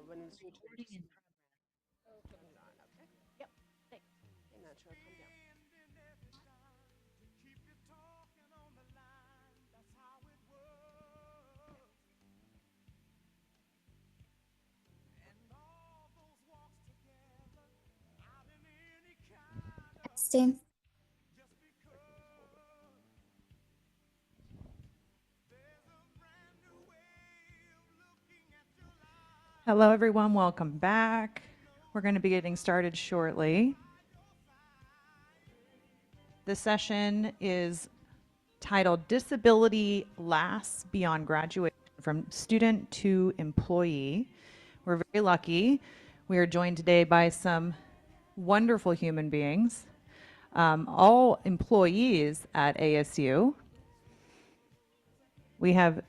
when it's your turn, just turn it on, okay? Yep. Thanks. And not sure, calm down. Testing. Hello, everyone. Welcome back. We're going to be getting started shortly. This session is titled Disability Lasts Beyond Graduation from Student to Employee. We're very lucky. We are joined today by some wonderful human beings, all employees at ASU. We have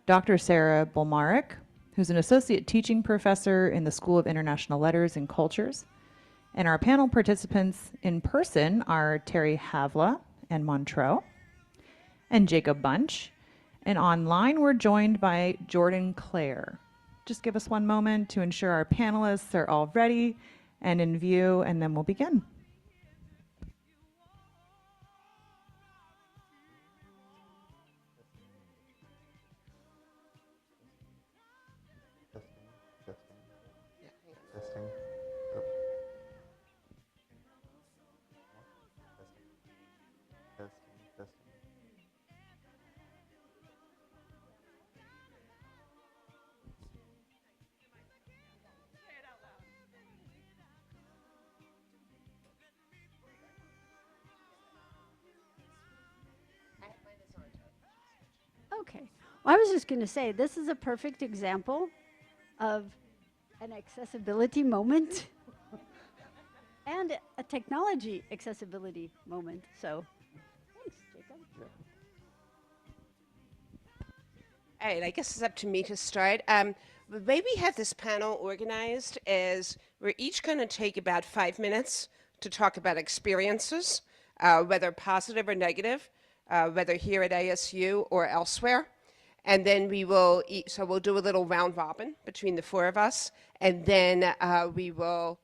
Dr. Sarah Bolmarcich, who's an associate teaching professor in the School of International Letters and Cultures. And our panel participants in person are Terri Hlava and Montreux and Jacob Bunch. And online, we're joined by Jordan Clare. Just give us one moment to ensure our panelists are all ready and in view, and then we'll begin. Yeah, hang on. Testing. Oh. Testing. Testing. Mine is on. Okay. Well, I was just going to say this is a perfect example of an accessibility moment and a technology accessibility moment. So, thanks, Jacob. All right, I guess it's up to me to start. The way we have this panel organized is we're each going to take about 5 minutes to talk about experiences, whether positive or negative, whether here at ASU or elsewhere. And then we will, so we'll do a little round robin between the four of us, and then we will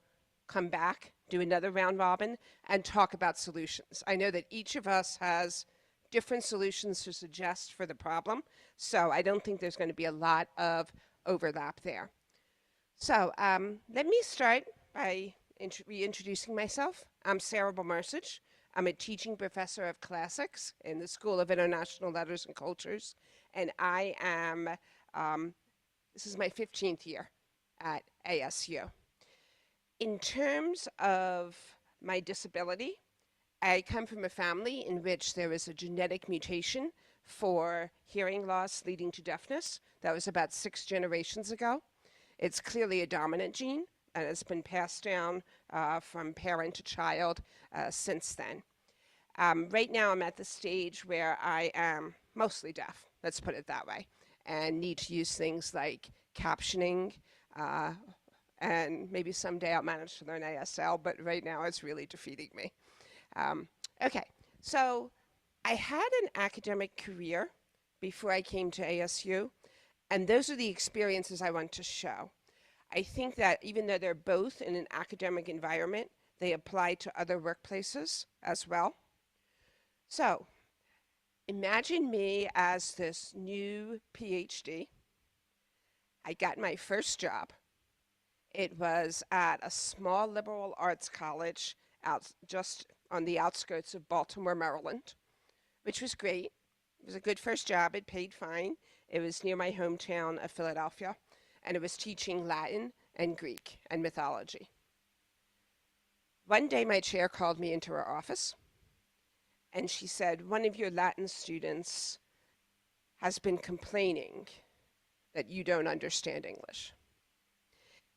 come back, do another round robin, and talk about solutions. I know that each of us has different solutions to suggest for the problem, so I don't think there's going to be a lot of overlap there. So let me start by reintroducing myself. I'm Sarah Bolmarcich. I'm a teaching professor of classics in the School of International Letters and Cultures, and I am, this is my 15th year at ASU. In terms of my disability, I come from a family in which there is a genetic mutation for hearing loss leading to deafness. That was about 6 generations ago. It's clearly a dominant gene, and it's been passed down from parent to child since then. Right now, I'm at the stage where I am mostly deaf, let's put it that way, and need to use things like captioning, and maybe someday I'll manage to learn ASL, but right now it's really defeating me. Okay, so I had an academic career before I came to ASU, and those are the experiences I want to show. I think that even though they're both in an academic environment, they apply to other workplaces as well. So imagine me as this new PhD. I got my first job. It was at a small liberal arts college out just on the outskirts of Baltimore, Maryland, which was great. It was a good first job. It paid fine. It was near my hometown of Philadelphia, and it was teaching Latin and Greek and mythology. One day, my chair called me into her office, and she said, one of your Latin students has been complaining that you don't understand English.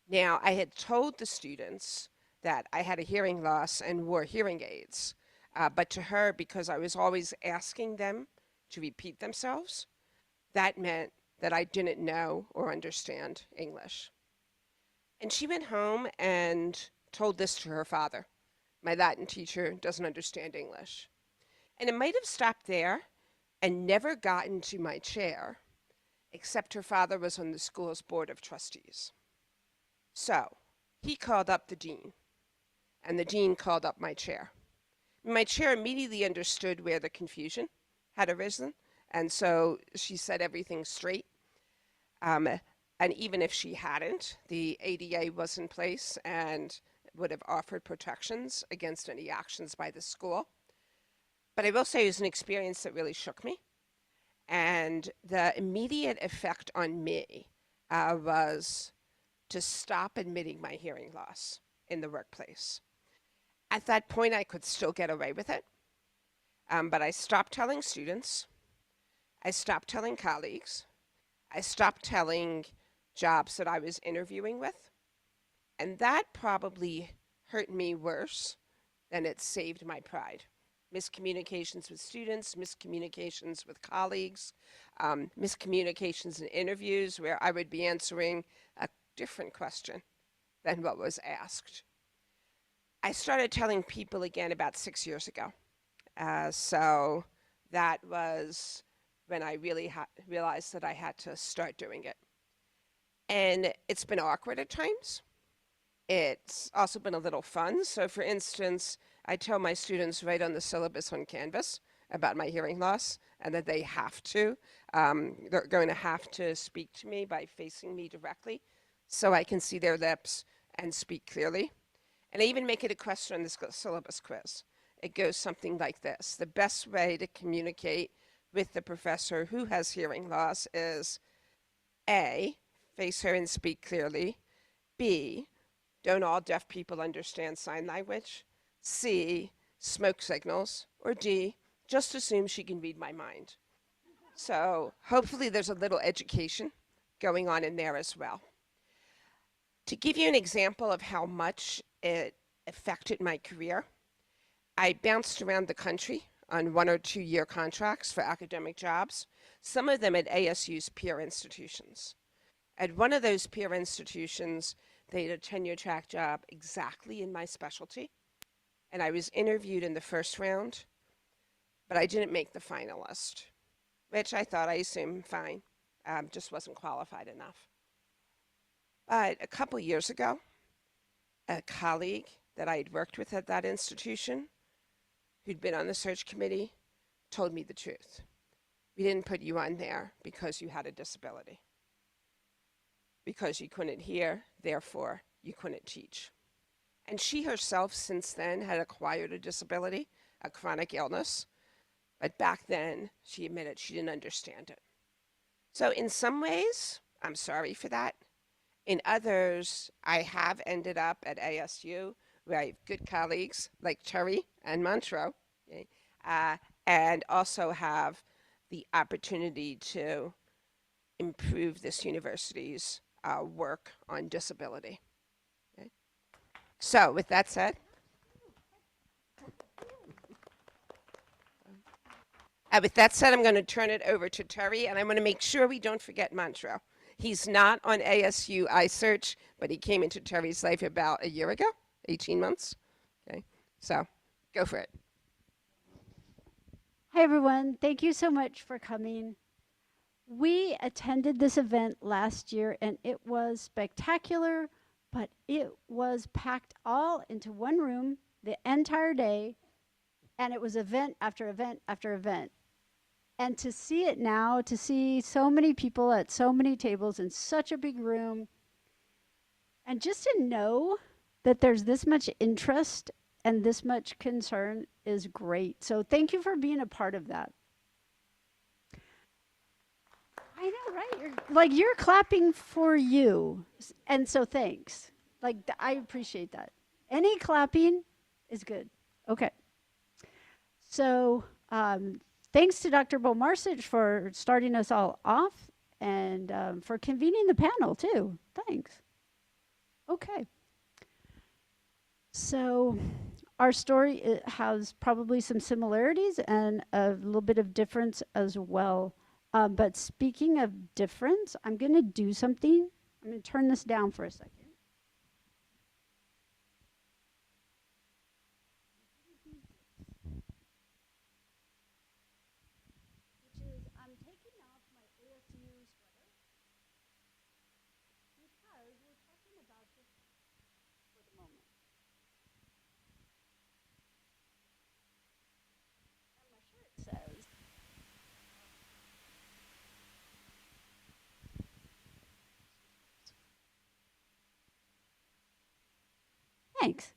Now, I had told the students that I had a hearing loss and wore hearing aids, but to her, because I was always asking them to repeat themselves, that meant that I didn't know or understand English. And she went home and told this to her father. My Latin teacher doesn't understand English. And it might have stopped there and never gotten to my chair, except her father was on the school's board of trustees. So he called up the dean, and the dean called up my chair. My chair immediately understood where the confusion had arisen, and so she set everything straight. Um, and even if she hadn't, the ADA was in place and would have offered protections against any actions by the school. But I will say it was an experience that really shook me. And the immediate effect on me was to stop admitting my hearing loss in the workplace. At that point, I could still get away with it, but I stopped telling students, I stopped telling colleagues, I stopped telling jobs that I was interviewing with, and that probably hurt me worse than it saved my pride. Miscommunications with students, miscommunications with colleagues, miscommunications in interviews where I would be answering a different question than what was asked. I started telling people again about 6 years ago. So that was when I really realized that I had to start doing it. And it's been awkward at times. It's also been a little fun. So for instance, I tell my students right on the syllabus on Canvas about my hearing loss and that they have to. They're going to have to speak to me by facing me directly so I can see their lips and speak clearly. And I even make it a question on this syllabus quiz. It goes something like this. The best way to communicate with the professor who has hearing loss is A, face her and speak clearly. B, don't all deaf people understand sign language? C, smoke signals. Or D, just assume she can read my mind. So hopefully there's a little education going on in there as well. To give you an example of how much it affected my career, I bounced around the country on 1 or 2 year contracts for academic jobs, some of them at ASU's peer institutions. At one of those peer institutions, they had a tenure track job exactly in my specialty, and I was interviewed in the first round, but I didn't make the finalist, which I thought, I assumed, fine, just wasn't qualified enough. But a couple years ago, a colleague that I had worked with at that institution, who'd been on the search committee, told me the truth. We didn't put you on there because you had a disability. Because you couldn't hear, therefore you couldn't teach. And she herself since then had acquired a disability, a chronic illness, but back then she admitted she didn't understand it. So in some ways, I'm sorry for that. In others, I have ended up at ASU where I have good colleagues like Terri and Montreux, okay, and also have the opportunity to improve this university's work on disability. Okay. So with that said, I'm going to turn it over to Terri, and I'm going to make sure we don't forget Montreux. He's not on ASU iSearch, but he came into Terri's life about a year ago, 18 months. Okay, so go for it. Hi, everyone. Thank you so much for coming. We attended this event last year, and it was spectacular, but it was packed all into one room the entire day, and it was event after event after event. And to see it now, to see so many people at so many tables in such a big room, and just to know that there's this much interest and this much concern is great. So thank you for being a part of that. I know, right? You're clapping for you. And so thanks. I appreciate that. Any clapping is good. Okay. So, thanks to Dr. Bolmarcich for starting us all off and for convening the panel too. Thanks. Okay. So our story has probably some similarities and a little bit of difference as well. But speaking of difference, I'm going to do something. I'm going to turn this down for a second. Which is, I'm taking off my ASU sweater. Thanks.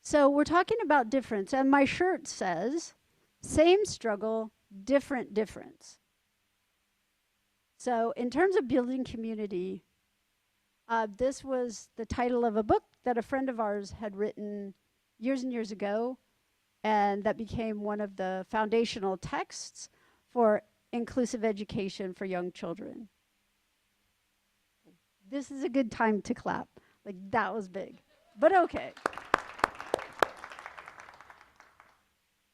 So we're talking about difference, and my shirt says, same struggle, different difference. So in terms of building community, this was the title of a book that a friend of ours had written years and years ago, and that became one of the foundational texts for inclusive education for young children. This is a good time to clap. Like, that was big, but okay.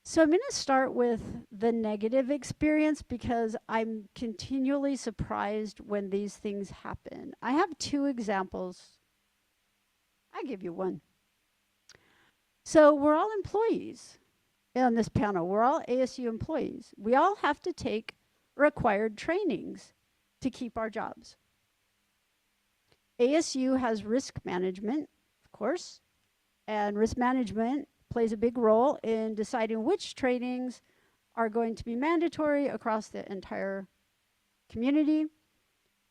So I'm going to start with the negative experience because I'm continually surprised when these things happen. I have 2 examples. I give you one. So we're all employees on this panel. We're all ASU employees. We all have to take required trainings to keep our jobs. ASU has risk management, of course, and risk management plays a big role in deciding which trainings are going to be mandatory across the entire community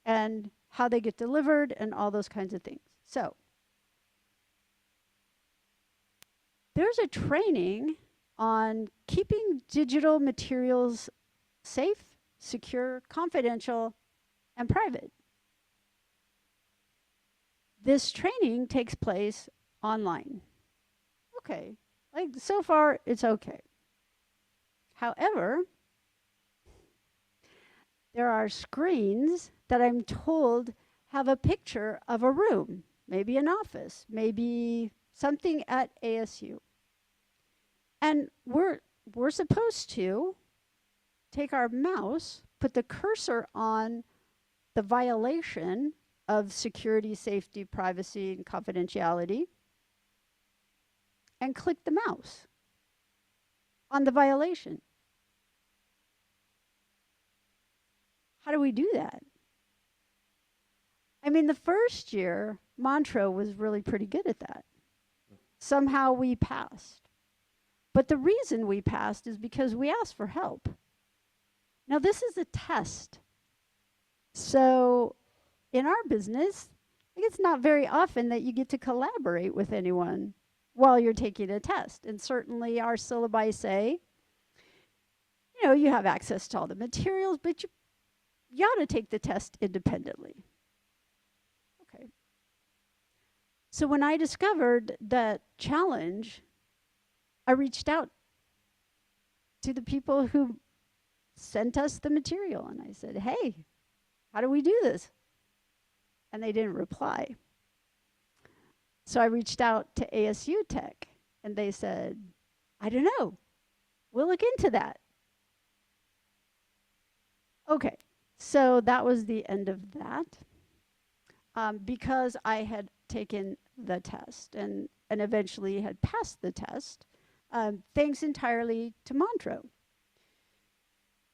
and how they get delivered and all those kinds of things. So there's a training on keeping digital materials safe, secure, confidential, and private. This training takes place online. Okay, like so far it's okay. However, there are screens that I'm told have a picture of a room, maybe an office, maybe something at ASU. And we're supposed to take our mouse, put the cursor on the violation of security, safety, privacy, and confidentiality, and click the mouse on the violation. How do we do that? I mean, the first year, Montreux was really pretty good at that. Somehow we passed. But the reason we passed is because we asked for help. Now, this is a test. So in our business, it's not very often that you get to collaborate with anyone while you're taking a test. And certainly our syllabi say, you know, you have access to all the materials, but you ought to take the test independently. Okay. So when I discovered that challenge, I reached out to the people who sent us the material and I said, hey, how do we do this? And they didn't reply. So I reached out to ASU Tech and they said, I don't know, we'll look into that. Okay, so that was the end of that. Because I had taken the test and eventually had passed the test, thanks entirely to Montreux.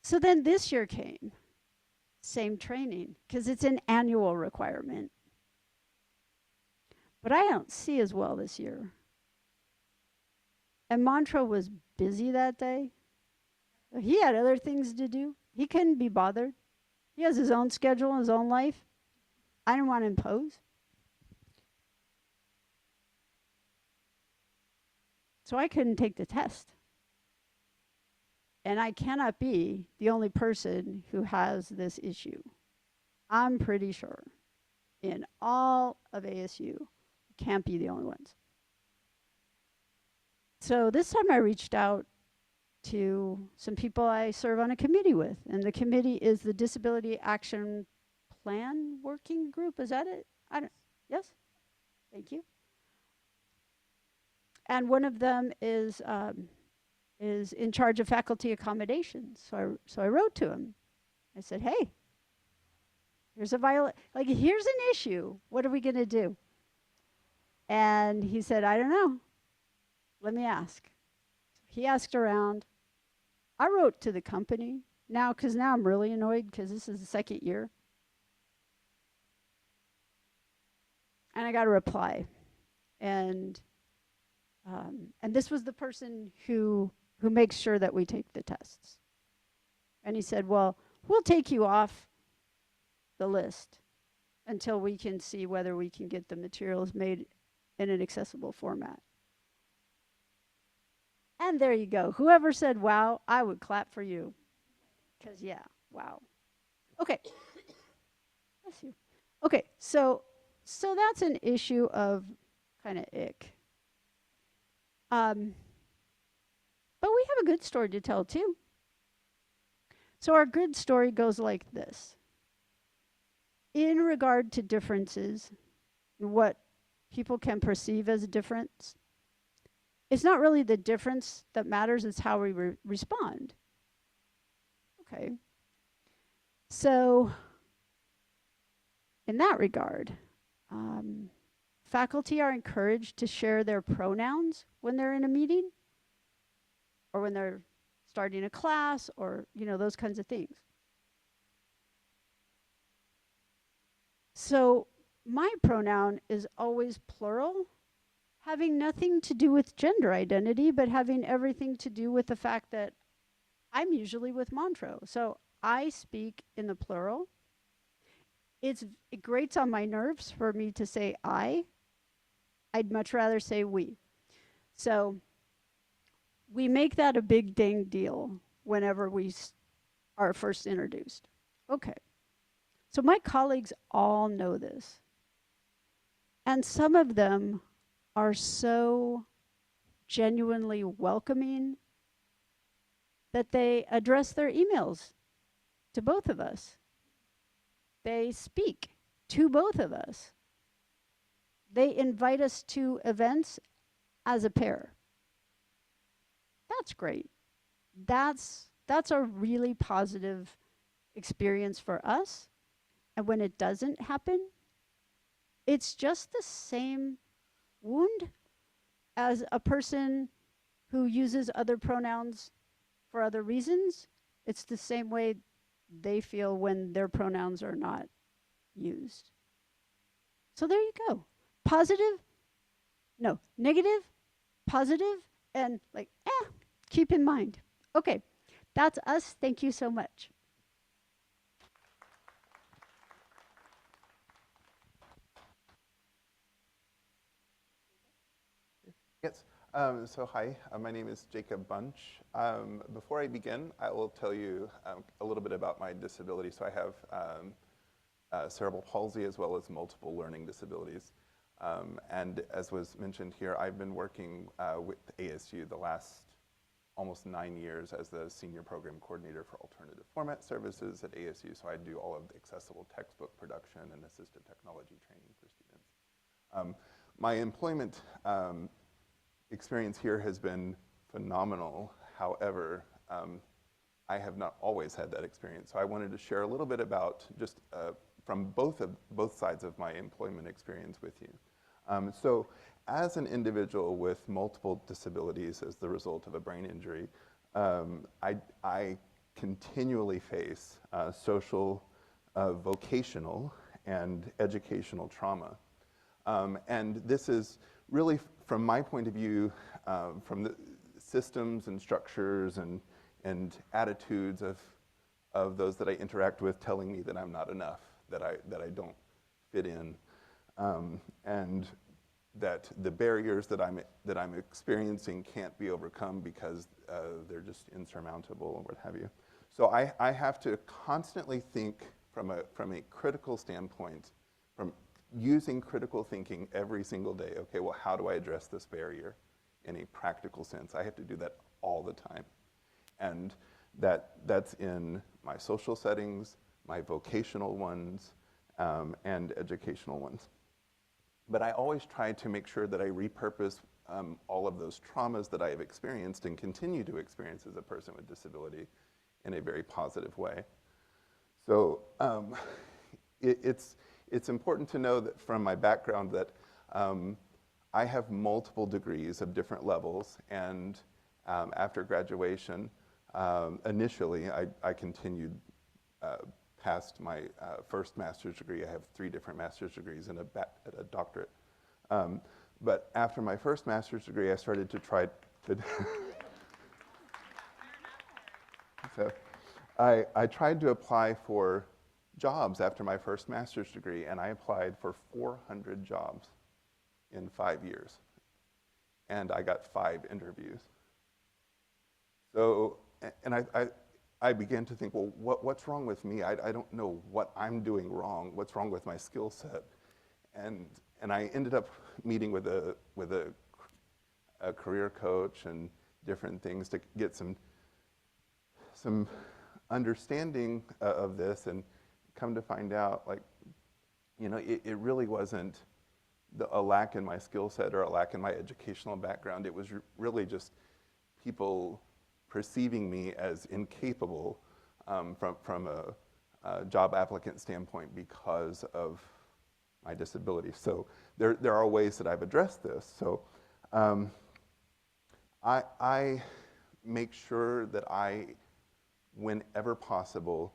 So then this year came, same training, because it's an annual requirement. But I don't see as well this year. And Montreux was busy that day. He had other things to do. He couldn't be bothered. He has his own schedule, his own life. I didn't want to impose. So I couldn't take the test. And I cannot be the only person who has this issue. I'm pretty sure in all of ASU, can't be the only ones. So this time I reached out to some people I serve on a committee with. And the committee is the Disability Action Plan Working Group. Is that it? Yes? Thank you. And one of them is in charge of faculty accommodations. So I wrote to him. I said, hey, here's here's an issue. What are we going to do? And he said, I don't know. Let me ask. He asked around. I wrote to the company because now I'm really annoyed because this is the second year. And I got a reply. And this was the person who makes sure that we take the tests. And he said, well, we'll take you off the list until we can see whether we can get the materials made in an accessible format. And there you go. Whoever said wow, I would clap for you. Because, yeah, wow. Okay. Bless you. Okay, so that's an issue of kind of ick. But we have a good story to tell too. So our good story goes like this. In regard to differences, what people can perceive as a difference, it's not really the difference that matters, it's how we respond. Okay. So in that regard, faculty are encouraged to share their pronouns when they're in a meeting or when they're starting a class or, those kinds of things. So my pronoun is always plural, having nothing to do with gender identity, but having everything to do with the fact that I'm usually with Montreux. So I speak in the plural. It grates on my nerves for me to say I. I'd much rather say we. So we make that a big dang deal whenever we are first introduced. Okay. So my colleagues all know this. And some of them are so genuinely welcoming that they address their emails to both of us. They speak to both of us. They invite us to events as a pair. That's great. That's a really positive experience for us. And when it doesn't happen, it's just the same wound as a person who uses other pronouns for other reasons. It's the same way they feel when their pronouns are not used. So there you go. Negative, positive, and keep in mind. Okay, that's us. Thank you so much. Yes. So hi, my name is Jacob Bunch. Before I begin, I will tell you a little bit about my disability. So I have cerebral palsy as well as multiple learning disabilities. And as was mentioned here, I've been working with ASU the last almost 9 years as the Senior Program Coordinator for Alternative Format Services at ASU. So I do all of the accessible textbook production and assistive technology training for students. My employment experience here has been phenomenal. However, I have not always had that experience. So I wanted to share a little bit about just from both sides of my employment experience with you. So as an individual with multiple disabilities as the result of a brain injury, I continually face social, vocational, and educational trauma. And this is really, from my point of view, from the systems and structures and attitudes of those that I interact with telling me that I'm not enough, that I don't fit in, and that the barriers that I'm experiencing can't be overcome because they're just insurmountable or what have you. So I have to constantly think from a critical standpoint, from using critical thinking every single day. Okay, well, how do I address this barrier in a practical sense? I have to do that all the time. And that's in my social settings, my vocational ones, and educational ones. But I always try to make sure that I repurpose all of those traumas that I have experienced and continue to experience as a person with disability in a very positive way. So it's important to know that from my background that I have multiple degrees of different levels, and after graduation, initially I continued past my first master's degree. I have 3 different master's degrees and a doctorate. But after my first master's degree, I started to try to so I tried to apply for jobs after my first master's degree, and I applied for 400 jobs. in 5 years. And I got 5 interviews. So, and I began to think, well, what's wrong with me? I don't know what I'm doing wrong. What's wrong with my skill set? And I ended up meeting with a career coach and different things to get some understanding of this, and come to find out, like, you know, it really wasn't a lack in my skill set or a lack in my educational background. It was really just people perceiving me as incapable from a job applicant standpoint because of my disability. So there are ways that I've addressed this. So I make sure that I, whenever possible,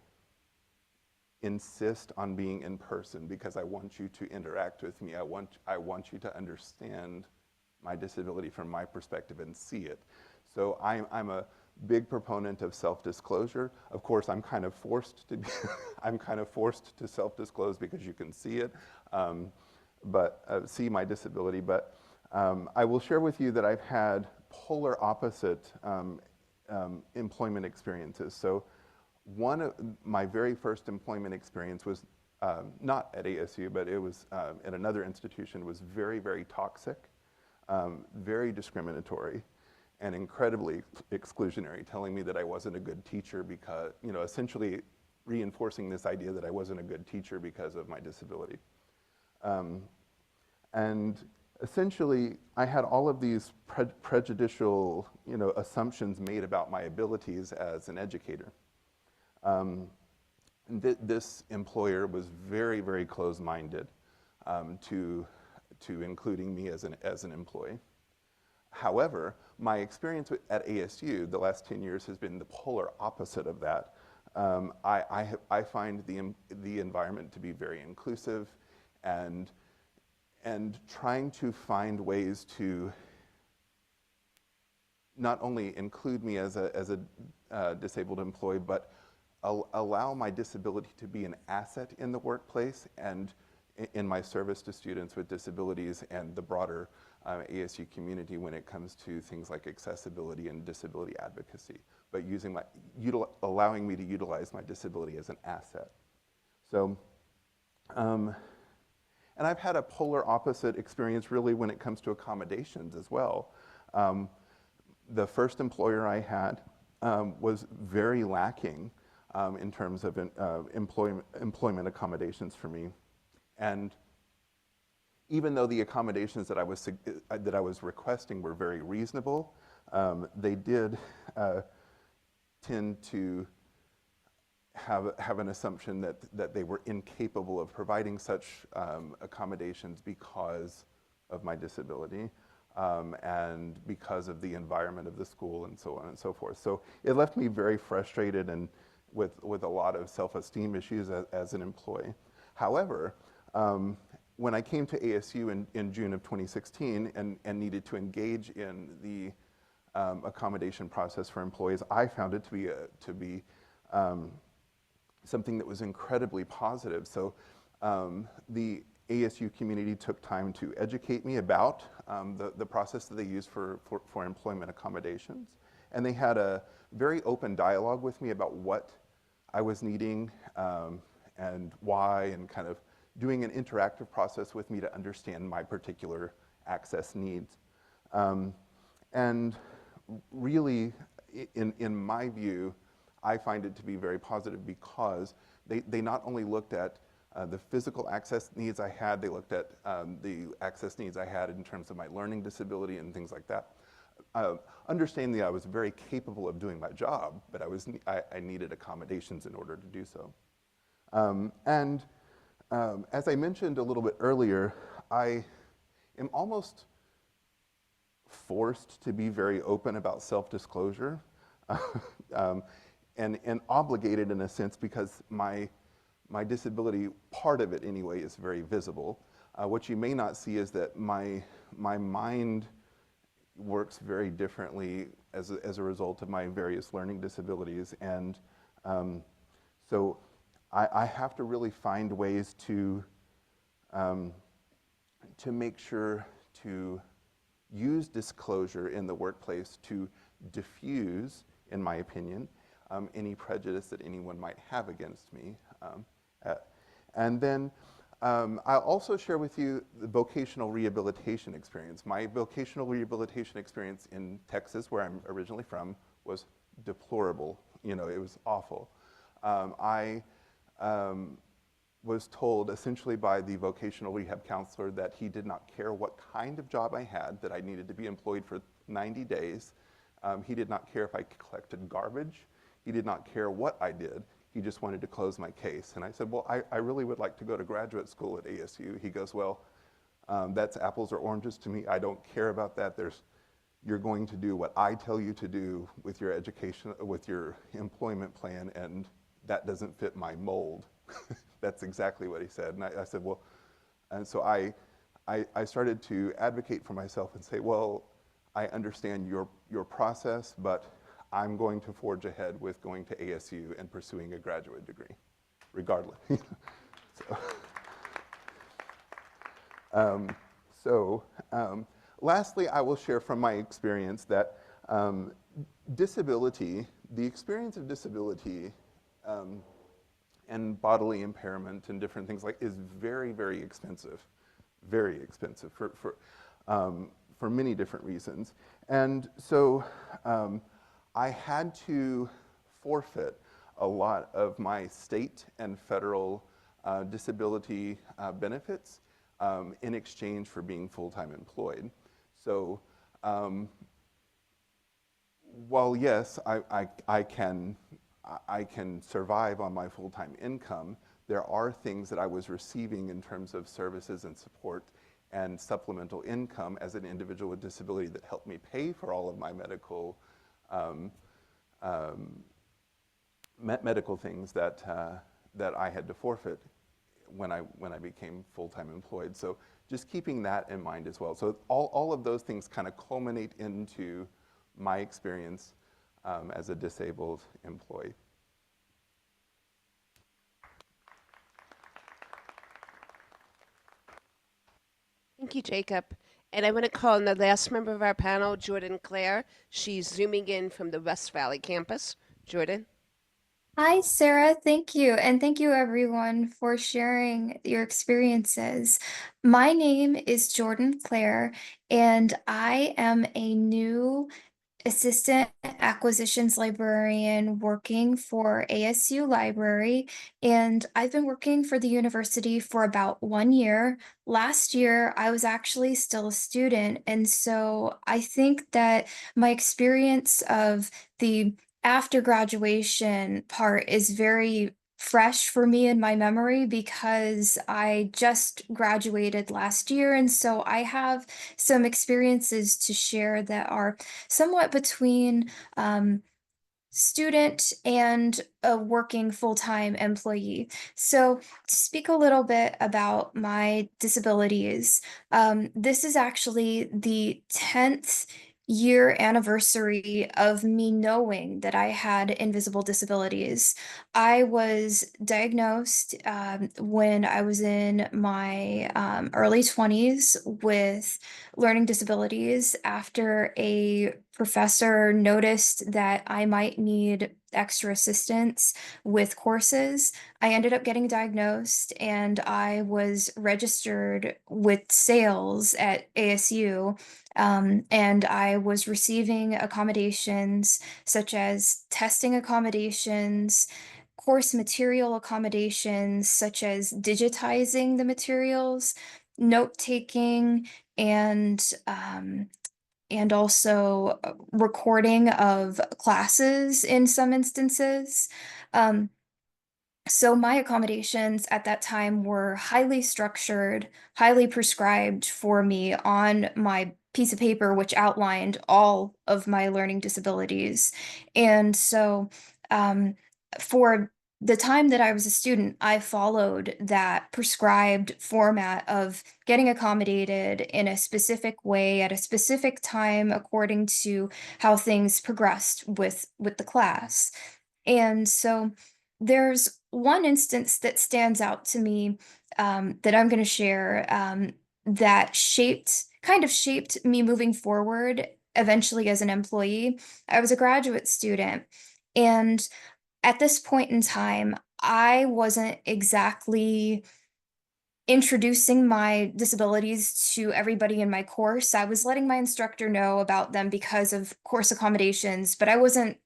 insist on being in person, because I want you to interact with me. I want you to understand my disability from my perspective and see it. So I'm a big proponent of self-disclosure. Of course, I'm kind of forced to be I'm kind of forced to self-disclose because you can see it, see my disability. But I will share with you that I've had polar opposite employment experiences. So one of my very first employment experience was not at ASU, but it was at another institution. Was very, very toxic, very discriminatory, and incredibly exclusionary, telling me that I wasn't a good teacher because, you know, essentially reinforcing this idea that I wasn't a good teacher because of my disability. And essentially, I had all of these prejudicial, you know, assumptions made about my abilities as an educator. This employer was very, very closed-minded to including me as an employee. However, my experience at ASU the last 10 years has been the polar opposite of that. I find the environment to be very inclusive, and trying to find ways to not only include me as a disabled employee, but allow my disability to be an asset in the workplace and in my service to students with disabilities and the broader ASU community when it comes to things like accessibility and disability advocacy, but allowing me to utilize my disability as an asset. So, and I've had a polar opposite experience really when it comes to accommodations as well. The first employer I had was very lacking in terms of employment accommodations for me. And even though the accommodations that I was requesting were very reasonable, they did tend to have an assumption that they were incapable of providing such accommodations because of my disability and because of the environment of the school and so on and so forth. So it left me very frustrated and with a lot of self-esteem issues as an employee. However, when I came to ASU in June of 2016 and needed to engage in the accommodation process for employees, I found it to be something that was incredibly positive. So the ASU community took time to educate me about the process that they use for employment accommodations. And they had a very open dialogue with me about what I was needing and why, and kind of doing an interactive process with me to understand my particular access needs. And really, in my view, I find it to be very positive because they not only looked at the physical access needs I had, they looked at the access needs I had in terms of my learning disability and things like that. Understanding that I was very capable of doing my job, but I needed accommodations in order to do so. As I mentioned a little bit earlier, I am almost forced to be very open about self-disclosure and obligated in a sense because my disability, part of it anyway, is very visible. What you may not see is that my mind works very differently as a result of my various learning disabilities, and so I have to really find ways to make sure to use disclosure in the workplace to diffuse, in my opinion, any prejudice that anyone might have against me. And then I'll also share with you the vocational rehabilitation experience. My vocational rehabilitation experience in Texas, where I'm originally from, was deplorable. You know, it was awful. I was told essentially by the vocational rehab counselor that he did not care what kind of job I had, that I needed to be employed for 90 days. He did not care if I collected garbage. He did not care what I did. He just wanted to close my case. And I said, well, I really would like to go to graduate school at ASU. He goes, well, that's apples or oranges to me. I don't care about that. You're going to do what I tell you to do with your education, with your employment plan, and that doesn't fit my mold. That's exactly what he said. And I said, well, and so I started to advocate for myself and say, well, I understand your process, but I'm going to forge ahead with going to ASU and pursuing a graduate degree, regardless. Lastly, I will share from my experience that disability, the experience of disability and bodily impairment and different things like is very, very expensive for many different reasons. And so I had to forfeit a lot of my state and federal disability benefits in exchange for being full-time employed. So while yes, I can survive on my full-time income, there are things that I was receiving in terms of services and support and supplemental income as an individual with disability that helped me pay for all of my medical medical things that I had to forfeit when I became full-time employed. So just keeping that in mind as well. So all of those things kind of culminate into my experience as a disabled employee. Thank you, Jacob. And I want to call on the last member of our panel, Jordan Clare. She's zooming in from the West Valley campus. Jordan? Hi, Sarah. Thank you. And thank you, everyone, for sharing your experiences. My name is Jordan Clare, and I am a new assistant acquisitions librarian working for ASU Library, and I've been working for the university for about 1 year. Last year, I was actually still a student, and so I think that my experience of the after graduation part is very fresh for me in my memory because I just graduated last year, and so I have some experiences to share that are somewhat between student and a working full-time employee. So to speak a little bit about my disabilities, this is actually the 10th year anniversary of me knowing that I had invisible disabilities. I was diagnosed when I was in my early 20s with learning disabilities after a professor noticed that I might need extra assistance with courses. I ended up getting diagnosed and I was registered with sales at ASU. And I was receiving accommodations such as testing accommodations, course material accommodations, such as digitizing the materials, note taking, and also recording of classes in some instances. So my accommodations at that time were highly structured, highly prescribed for me on my piece of paper, which outlined all of my learning disabilities. And so for the time that I was a student, I followed that prescribed format of getting accommodated in a specific way at a specific time according to how things progressed with the class. And so there's one instance that stands out to me that I'm going to share. that kind of shaped me moving forward eventually as an employee. I was a graduate student, and at this point in time, I wasn't exactly introducing my disabilities to everybody in my course. I was letting my instructor know about them because of course accommodations, but I wasn't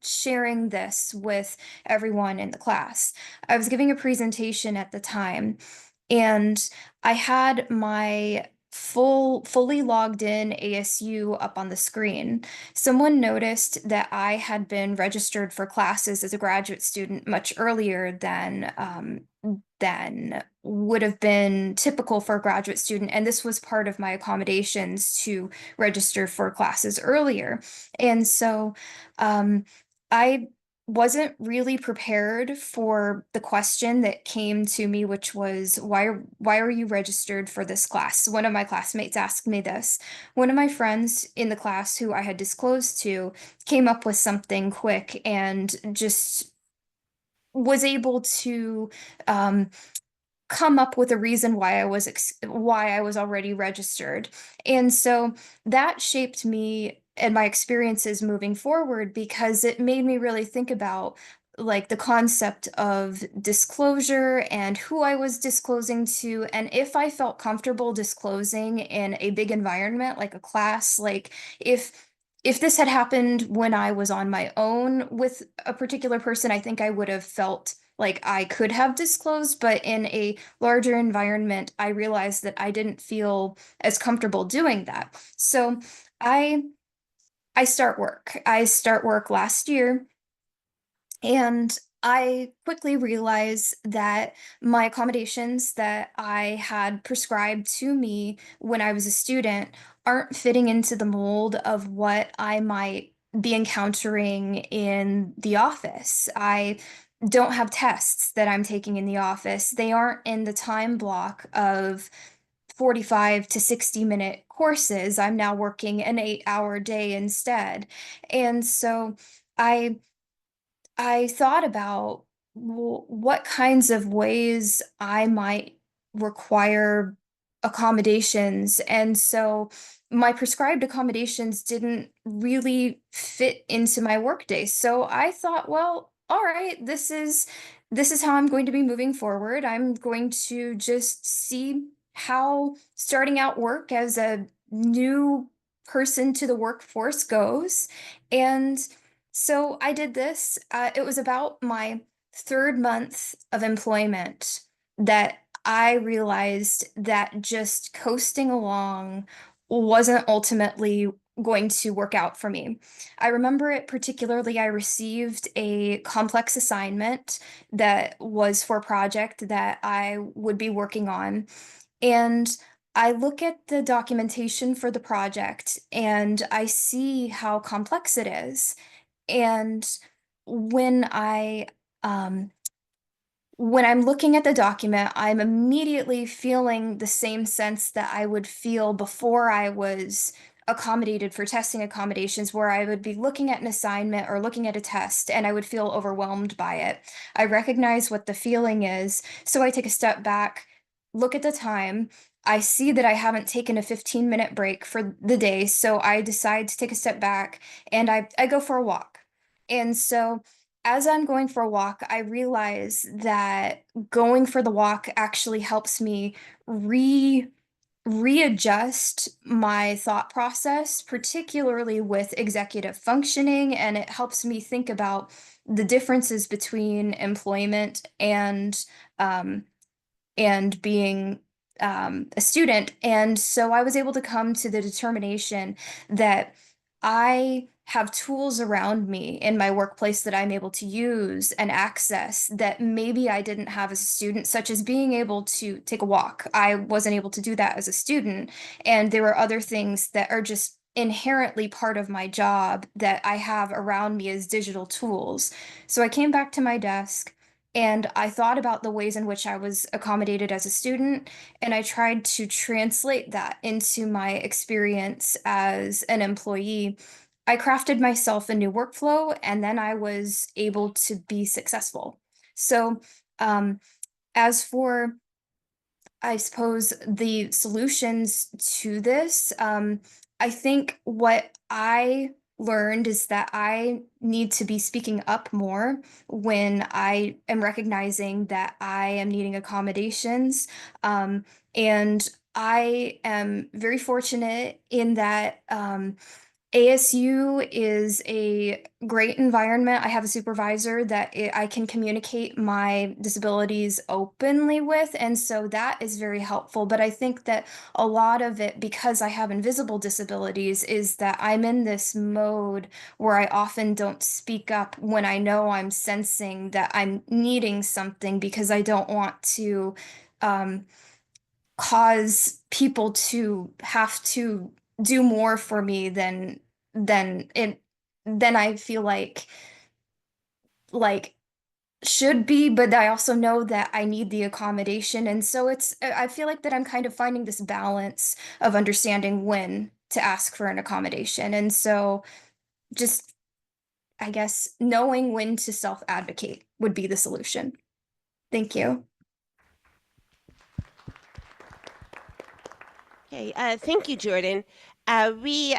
sharing this with everyone in the class. I was giving a presentation at the time, and I had my fully logged in ASU up on the screen. Someone noticed that I had been registered for classes as a graduate student much earlier than would have been typical for a graduate student. And this was part of my accommodations to register for classes earlier. And so I wasn't really prepared for the question that came to me, which was, why are you registered for this class? One of my classmates asked me this. One of my friends in the class who I had disclosed to came up with something quick and just was able to um, come up with a reason why I was already registered. And so that shaped me and my experiences moving forward because it made me really think about like the concept of disclosure and who I was disclosing to, and if I felt comfortable disclosing in a big environment like a class, like if this had happened when I was on my own with a particular person, I think I would have felt like I could have disclosed, but in a larger environment, I realized that I didn't feel as comfortable doing that. So I I start work. I start work last year, and I quickly realized that my accommodations that I had prescribed to me when I was a student aren't fitting into the mold of what I might be encountering in the office. I don't have tests that I'm taking in the office. They aren't in the time block of 45 to 60-minute courses. I'm now working an 8-hour day instead. And so I I thought about what kinds of ways I might require accommodations. And so my prescribed accommodations didn't really fit into my workday. So I thought, well, all right, this is how I'm going to be moving forward. I'm going to just see how starting out work as a new person to the workforce goes. And so I did this. It was about my third month of employment that I realized that just coasting along wasn't ultimately going to work out for me. I remember it particularly, I received a complex assignment that was for a project that I would be working on. And I look at the documentation for the project and I see how complex it is. And when I um, when I'm looking at the document, I'm immediately feeling the same sense that I would feel before I was accommodated for testing accommodations, where I would be looking at an assignment or looking at a test and I would feel overwhelmed by it. I recognize what the feeling is, so I take a step back, look at the time. I see that I haven't taken a 15-minute break for the day, so I decide to take a step back and I go for a walk. And so as I'm going for a walk, I realize that going for the walk actually helps me re readjust my thought process, particularly with executive functioning, and it helps me think about the differences between employment um, and being a student. And so I was able to come to the determination that I have tools around me in my workplace that I'm able to use and access that maybe I didn't have as a student, such as being able to take a walk. I wasn't able to do that as a student. And there were other things that are just inherently part of my job that I have around me as digital tools. So I came back to my desk and I thought about the ways in which I was accommodated as a student, and I tried to translate that into my experience as an employee. I crafted myself a new workflow, and then I was able to be successful. So, um, as for I suppose, the solutions to this. I think what I learned is that I need to be speaking up more when I am recognizing that I am needing accommodations. And I am very fortunate in that ASU is a great environment. I have a supervisor that I can communicate my disabilities openly with, and so that is very helpful. But I think that a lot of it, because I have invisible disabilities, is that I'm in this mode where I often don't speak up when I know I'm sensing that I'm needing something because I don't want to um, cause people to have to do more for me than it than I feel like should be, but I also know that I need the accommodation. And so I feel like that I'm kind of finding this balance of understanding when to ask for an accommodation. And so just, I guess, knowing when to self-advocate would be the solution. Thank you. Okay, thank you, Jordan. We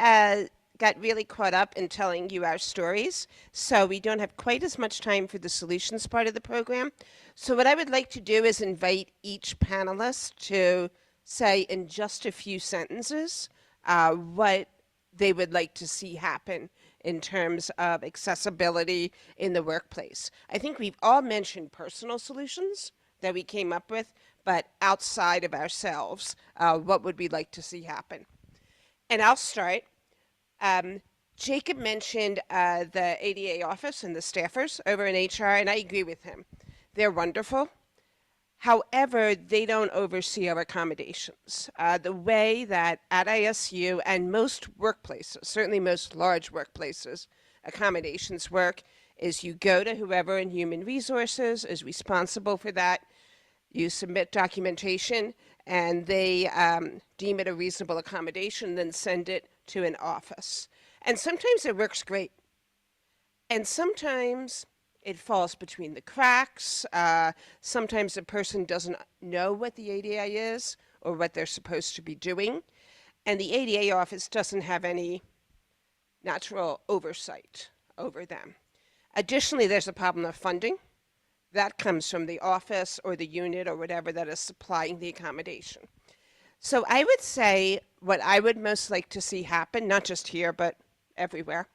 got really caught up in telling you our stories, so we don't have quite as much time for the solutions part of the program. So what I would like to do is invite each panelist to say in just a few sentences what they would like to see happen in terms of accessibility in the workplace. I think we've all mentioned personal solutions that we came up with, but outside of ourselves, what would we like to see happen? And I'll start. Jacob mentioned the ADA office and the staffers over in HR, and I agree with him. They're wonderful. However, they don't oversee our accommodations. The way that at ASU and most workplaces, certainly most large workplaces, accommodations work is you go to whoever in human resources is responsible for that. You submit documentation, and they deem it a reasonable accommodation, then send it to an office. And sometimes it works great. And sometimes it falls between the cracks. Sometimes a person doesn't know what the ADA is or what they're supposed to be doing. And the ADA office doesn't have any natural oversight over them. Additionally, there's a problem of funding. That comes from the office or the unit or whatever that is supplying the accommodation. So I would say what I would most like to see happen, not just here, but everywhere,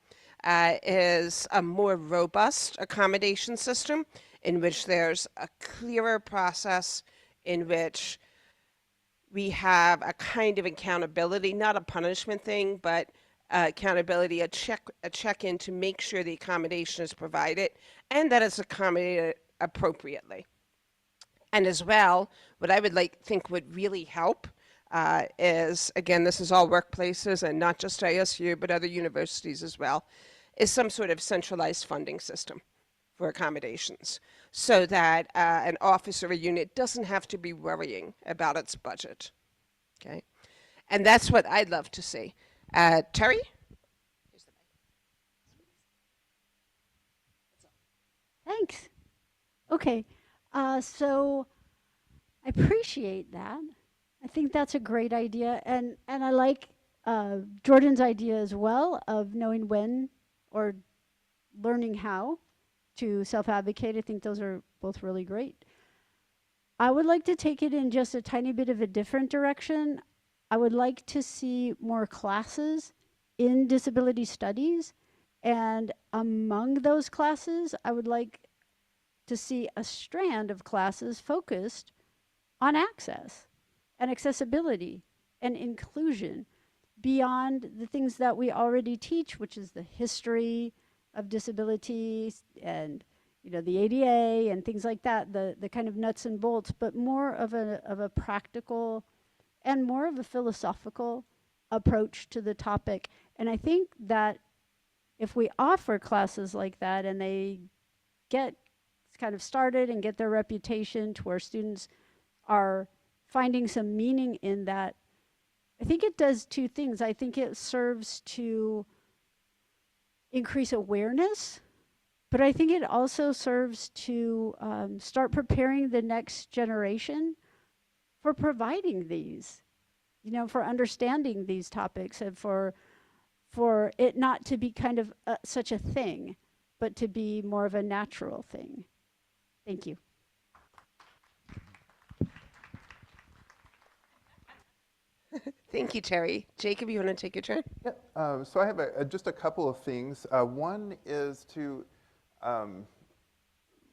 is a more robust accommodation system in which there's a clearer process in which we have a kind of accountability, not a punishment thing, but accountability, a check-in to make sure the accommodation is provided and that it's accommodated appropriately. And as well, what I would think would really help is, again, this is all workplaces and not just ASU, but other universities as well, is some sort of centralized funding system for accommodations so that an office or a unit doesn't have to be worrying about its budget. Okay? And that's what I'd love to see. Terri? Thanks. Okay, so I appreciate that. I think that's a great idea, and I like Jordan's idea as well of knowing when or learning how to self-advocate. I think those are both really great. I would like to take it in just a tiny bit of a different direction. I would like to see more classes in disability studies, and among those classes, I would like to see a strand of classes focused on access and accessibility and inclusion beyond the things that we already teach, which is the history of disabilities and the ADA and things like that, the kind of nuts and bolts, but more of a practical and more of a philosophical approach to the topic. And I think that if we offer classes like that and they get kind of started and get their reputation to where students are finding some meaning in that, I think it does two things. I think it serves to increase awareness, but I think it also serves to start preparing the next generation for providing these, for understanding these topics, and for it not to be kind of such a thing, but to be more of a natural thing. Thank you. Thank you, Terry. Jacob, you want to take your turn? Yeah, so I have just a couple of things. One is to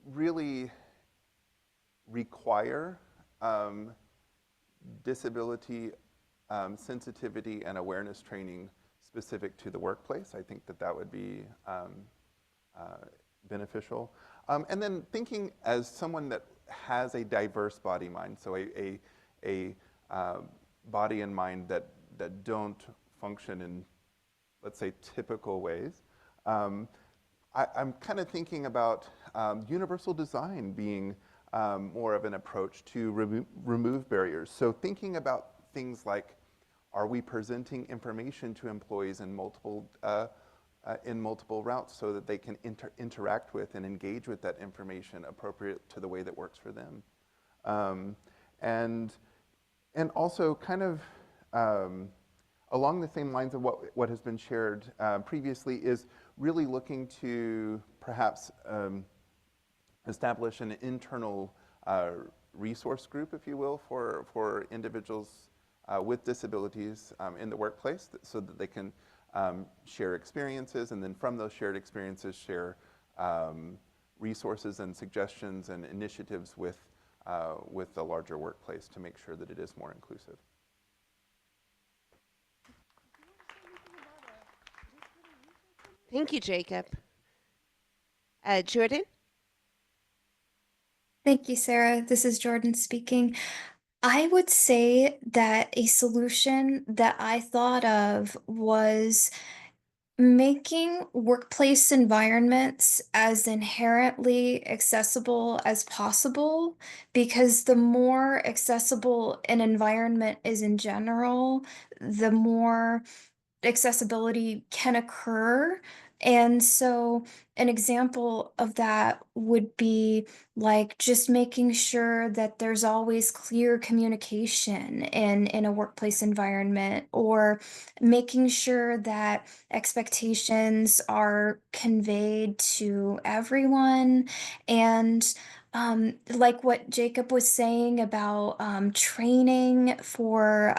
really require disability sensitivity and awareness training specific to the workplace. I think that that would be beneficial. And then thinking as someone that has a diverse body mind, so a body and mind that don't function in, let's say, typical ways. I'm kind of thinking about universal design being more of an approach to remove barriers. So thinking about things like, are we presenting information to employees in multiple routes so that they can interact with and engage with that information appropriate to the way that works for them? And also kind of along the same lines of what has been shared previously is really looking to perhaps establish an internal resource group, if you will, for individuals with disabilities in the workplace so that they can share experiences, and then from those shared experiences share resources and suggestions and initiatives with the larger workplace to make sure that it is more inclusive. Thank you, Jacob. Jordan? Thank you, Sarah. This is Jordan speaking. I would say that a solution that I thought of was making workplace environments as inherently accessible as possible, because the more accessible an environment is in general, the more accessibility can occur. And so, an example of that would be like just making sure that there's always clear communication in a workplace environment, or making sure that expectations are conveyed to everyone. And like what Jacob was saying about training for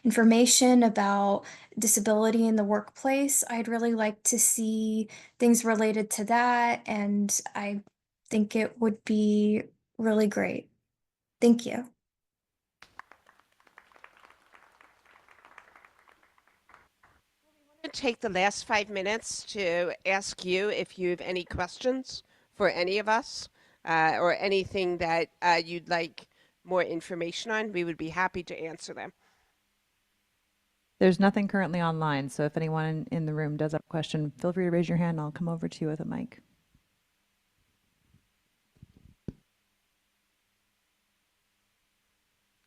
information about disability in the workplace, I'd really like to see things related to that, and I think it would be really great. Thank you. I'm going to take the last 5 minutes to ask you if you have any questions for any of us or anything that you'd like more information on. We would be happy to answer them. There's nothing currently online, so if anyone in the room does have a question, feel free to raise your hand. I'll come over to you with a mic.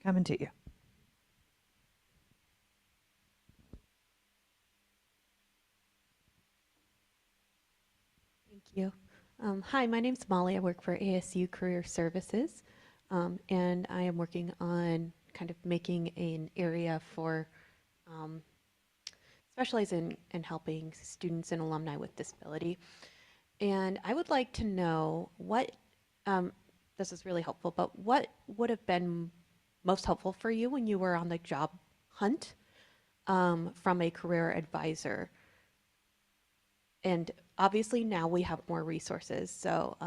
Coming to you. Thank you. Hi, my name's Molly. I work for ASU Career Services, and I am working on kind of making an area for specializing in helping students and alumni with disability. And I would like to know what, this is really helpful, but what would have been most helpful for you when you were on the job hunt from a career advisor? And obviously now we have more resources, so,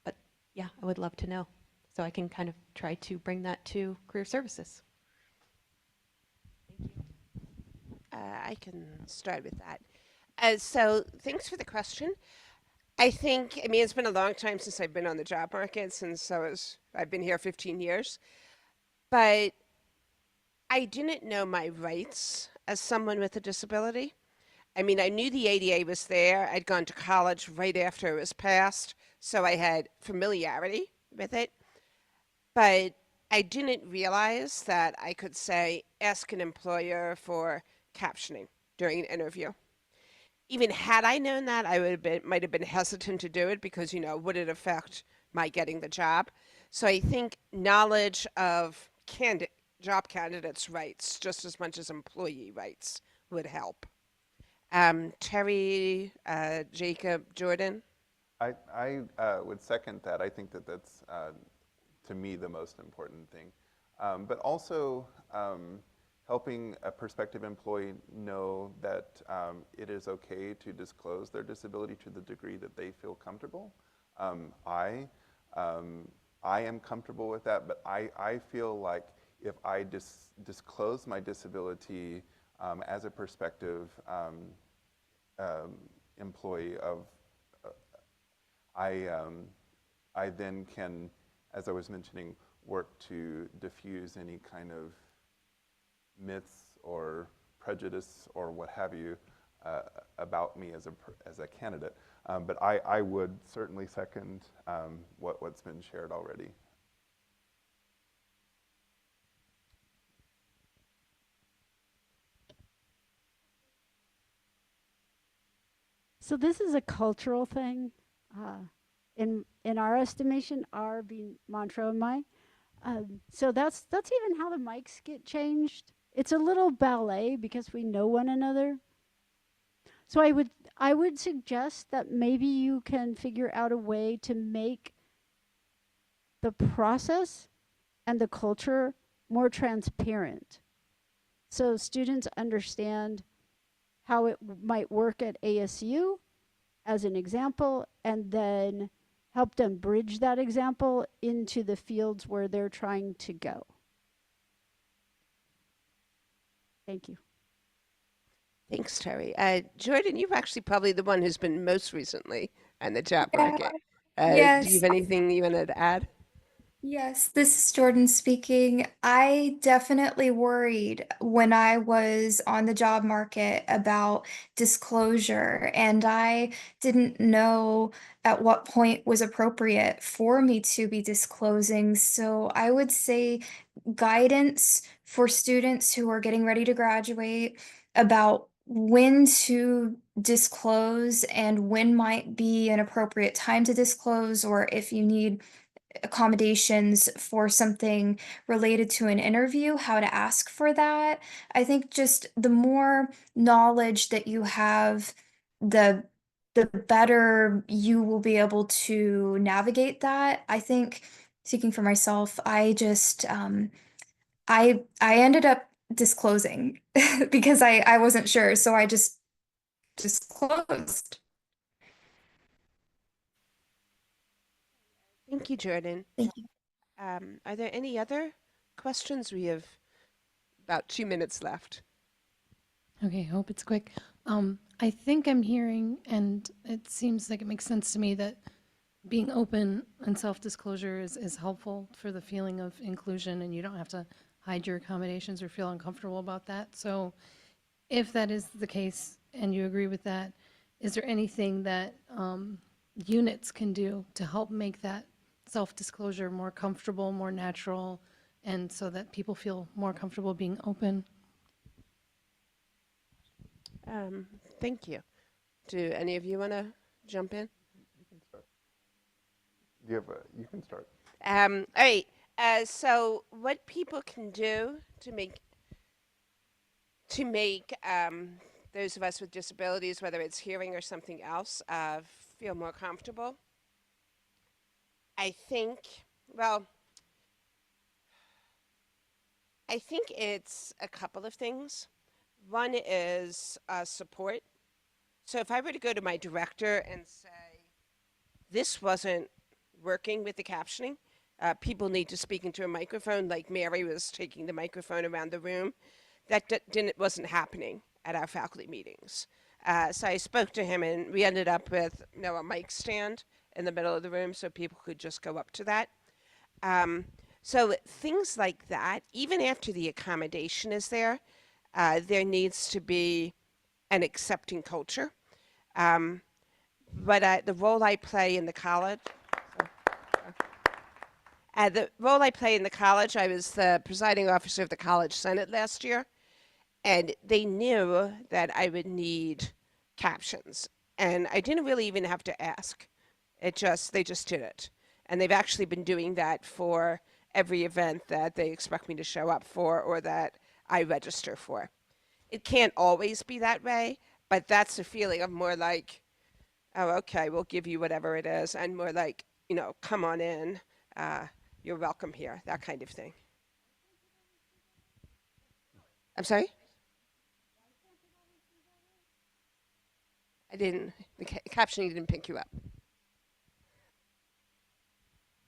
but yeah, I would love to know so I can kind of try to bring that to career services. Thank you. I can start with that. So thanks for the question. I mean, it's been a long time since I've been on the job market, I've been here 15 years, but I didn't know my rights as someone with a disability. I mean, I knew the ADA was there. I'd gone to college right after it was passed, so I had familiarity with it. But I didn't realize that I could say, ask an employer for captioning during an interview. Even had I known that, might have been hesitant to do it because, would it affect my getting the job? So I think knowledge of job candidates' rights just as much as employee rights would help. Terry, Jacob, Jordan. I would second that. I think that that's, to me, the most important thing. But also helping a prospective employee know that it is okay to disclose their disability to the degree that they feel comfortable. I am comfortable with that, but I feel like if I disclose my disability as a prospective employee of, I then can, as I was mentioning, work to diffuse any kind of myths or prejudice or what have you about me as a candidate. But I would certainly second what's been shared already. So this is a cultural thing. In our estimation, our being Montreux and my. So that's even how the mics get changed. It's a little ballet because we know one another. So I would suggest that maybe you can figure out a way to make the process and the culture more transparent, so students understand how it might work at ASU as an example, and then help them bridge that example into the fields where they're trying to go. Thank you. Thanks, Terry. Jordan, you're actually probably the one who's been most recently on the job Yeah, market. Do you yes. have anything you wanted to add? Yes, this is Jordan speaking. I definitely worried when I was on the job market about disclosure, and I didn't know at what point was appropriate for me to be disclosing. So I would say guidance for students who are getting ready to graduate about when to disclose and when might be an appropriate time to disclose, or if you need accommodations for something related to an interview, how to ask for that. I think just the more knowledge that you have, the the better you will be able to navigate that. I think speaking for myself, I just I ended up disclosing because I wasn't sure, so I just disclosed. Thank you, Jordan. Thank you. Are there any other questions? We have about 2 minutes left. Okay, hope it's quick. I think I'm hearing, and it seems like it makes sense to me that being open and self-disclosure is helpful for the feeling of inclusion, and you don't have to hide your accommodations or feel uncomfortable about that. So if that is the case and you agree with that, is there anything that units can do to help make that self-disclosure more comfortable, more natural, and so that people feel more comfortable being open? Thank you. Do any of you want to jump in? You can start. You can start. All right. So what people can do to make those of us with disabilities, whether it's hearing or something else, feel more comfortable. I think, well, I think it's a couple of things. One is support. So if I were to go to my director and say, this wasn't working with the captioning, people need to speak into a microphone, like Mary was taking the microphone around the room, that wasn't happening at our faculty meetings. So I spoke to him, and we ended up with a mic stand in the middle of the room so people could just go up to that. So things like that, even after the accommodation is there needs to be an accepting culture. But the role I play in the college, I was the presiding officer of the College Senate last year, and they knew that I would need captions, and I didn't really even have to ask. They just did it, and they've actually been doing that for every event that they expect me to show up for or that I register for. It can't always be that way, but that's the feeling of more like, oh, okay, we'll give you whatever it is, and more like, come on in, uh, you're welcome here, that kind of thing. I'm sorry? The captioning didn't pick you up.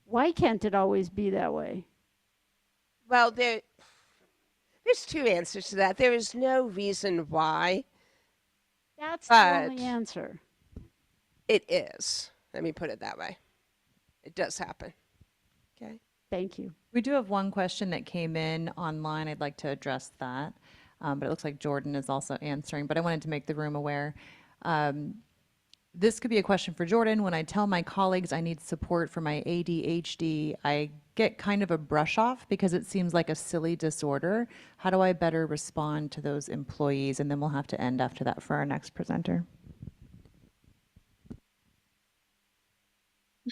Why can't it always be that way? Well, there's two answers to that. There is no reason why, That's the but only answer. it is. Let me put it that way. It does happen. Okay. Thank you. We do have one question that came in online. I'd like to address that. But it looks like Jordan is also answering, but I wanted to make the room aware. This could be a question for Jordan. When I tell my colleagues I need support for my ADHD, I get kind of a brush off because it seems like a silly disorder. How do I better respond to those employees? And then we'll have to end after that for our next presenter.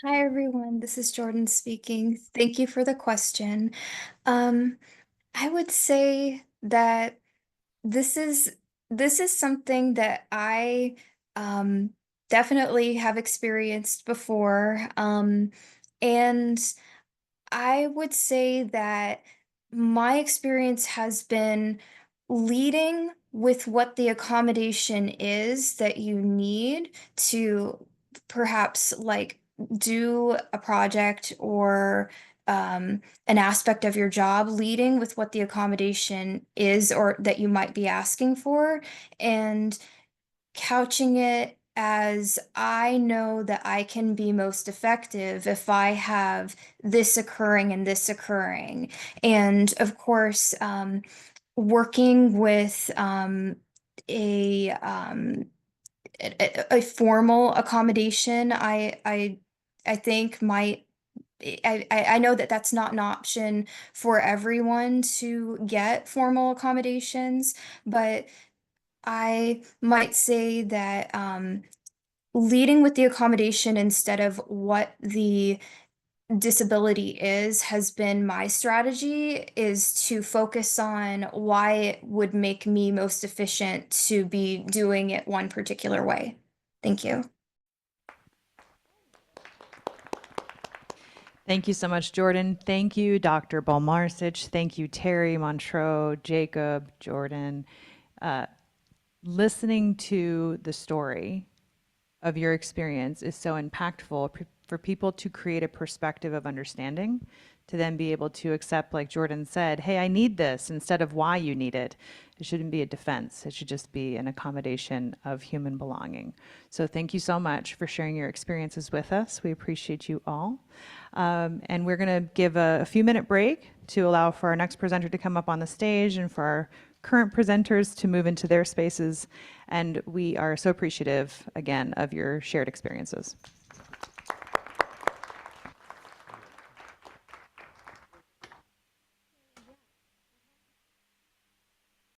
Hi, everyone. This is Jordan speaking. Thank you for the question. I would say that this is this is something that I definitely have experienced before. And I would say that my experience has been leading with what the accommodation is that you need to perhaps like do a project or an aspect of your job, leading with what the accommodation is or that you might be asking for, and couching it as I know that I can be most effective if I have this occurring and this occurring. And of course, working with a, um, a formal accommodation, I think might. I know that that's not an option for everyone to get formal accommodations, but I might say that leading with the accommodation instead of what the disability is has been my strategy, is to focus on why it would make me most efficient to be doing it one particular way. Thank you. Thank you so much, Jordan. Thank you, Dr. Bolmarcich. Thank you, Terri, Montreux, Jacob, Jordan. Listening to the story of your experience is so impactful for people to create a perspective of understanding, to then be able to accept, like Jordan said, hey, I need this, instead of why you need it. It shouldn't be a defense. It should just be an accommodation of human belonging. So thank you so much for sharing your experiences with us. We appreciate you all. And we're going to give a few-minute break to allow for our next presenter to come up on the stage and for our current presenters to move into their spaces. And we are so appreciative, again, of your shared experiences.